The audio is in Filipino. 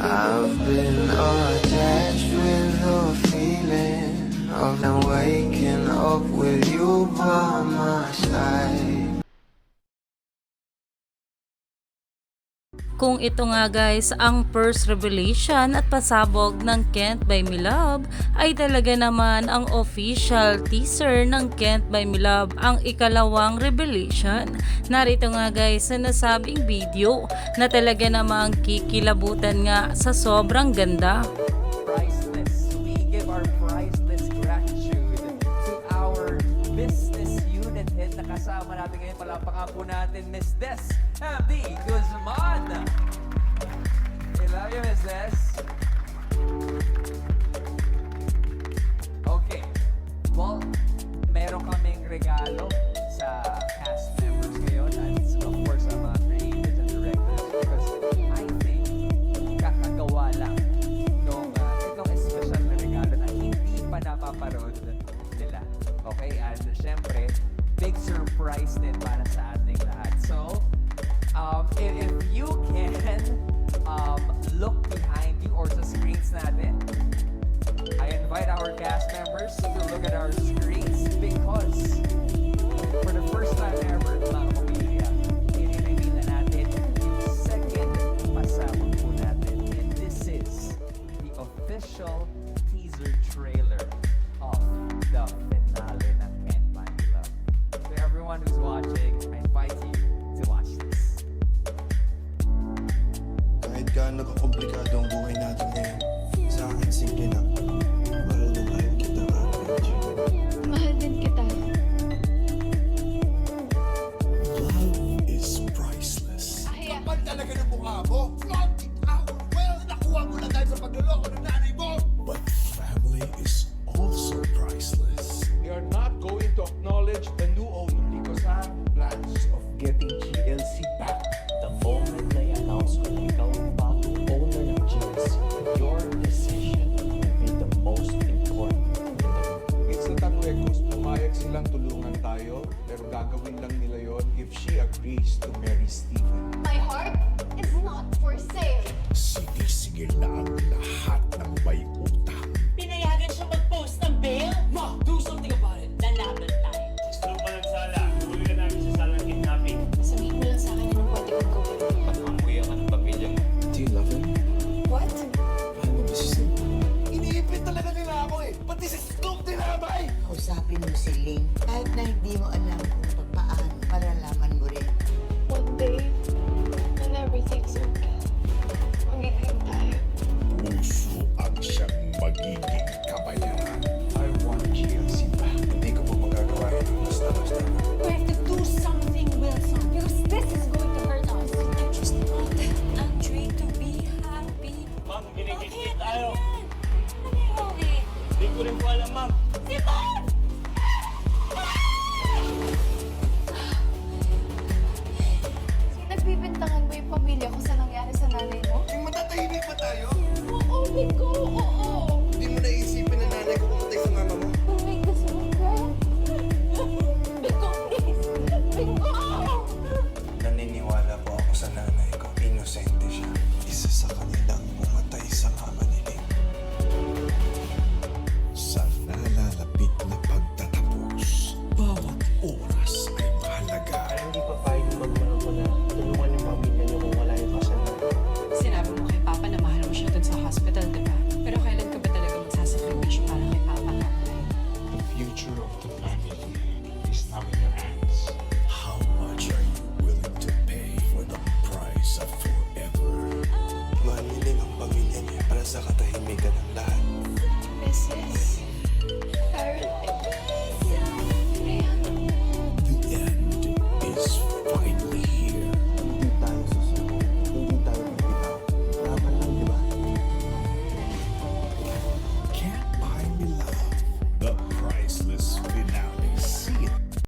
I've been attached with the feeling of now waking up with you by my side. Kung ito nga guys ang first revelation at pasabog ng Can't Buy Me Love, ay talaga naman ang official teaser ng Can't Buy Me Love ang ikalawang revelation. Narito nga guys sa nasabing video na talaga namang kikilabutan nga sa sobrang ganda. Priceless. We give our priceless gratitude to our business unit head na kasama natin ngayon. Palakpakan po natin, Miss Des M.D. Guzman. I love you, Miss Des. Okay. Well, meron kaming regalo sa cast members ngayon and of course sa mga creators and directors because I think kakagawa lang nung itong special na regalo na hindi pa napaparoon nila. Okay? And syempre, big surprise din para sa ating lahat. So, if you can look behind you or sa screens natin, I invite our cast members to look at our screens because for the first time ever, mga pamilya, i-reveal na natin yung second pasabog po natin. And this is the official teaser trailer of the finale ng Can't Buy Me Love. So everyone who's watching, I invite you to watch this. Kahit gaano kakomplikado ang buhay natin ngayon, sa akin simple lang. Mahal na mahal kita, Rachel. Mahal din kita. Love is priceless. Kapal talaga ng mukha mo. Flaunt it out. Well, nakuha mo na dahil sa pagluloko ng nanay mo. But family is also priceless. We are not going to acknowledge the new owner because I have plans of getting GLC back. The moment na i-announce ko na ikaw ang bagong owner ng GLC, your decision will be the most important in the room. It's the Tanuecos. Pumayag silang tulungan tayo, pero gagawin lang nila yon if she agrees to marry Steven. My heart is not for sale. Sinisingil na ang lahat ng may utang. Pinayagan siya mag-post ng bail? Ma, do something about it. Lalaban tayo. Gusto mo pa nagsala, huli ka namin sa salang kidnapping. Sabihin mo lang sa akin anong pwede kong gawin. Pag-amuya ka ng pamilya mo. Do you love him? What? Mahal mo ba si Snoop? Iniipit talaga nila ako eh. Pati si Snoop dinamay. Kausapin mo si Ling. Kahit na hindi mo alam kung paano, malalaman mo rin. One day, when everything's okay, magiging tayo. Puso ang siyang magiging kabayaran. I want GLC back. Hindi ko pa magagawa yun ng basta-basta. We have to do something, Wilson. Because this is going to hurt us. I just want Andre to be happy. Ma'am, ginikit tayo. Okay. Hindi ko rin po alam, ma'am. Simon! Nagbibintangan mo yung pamilya ko sa nangyari sa nanay mo? Yung matatahimik pa tayo? Oo, Biko!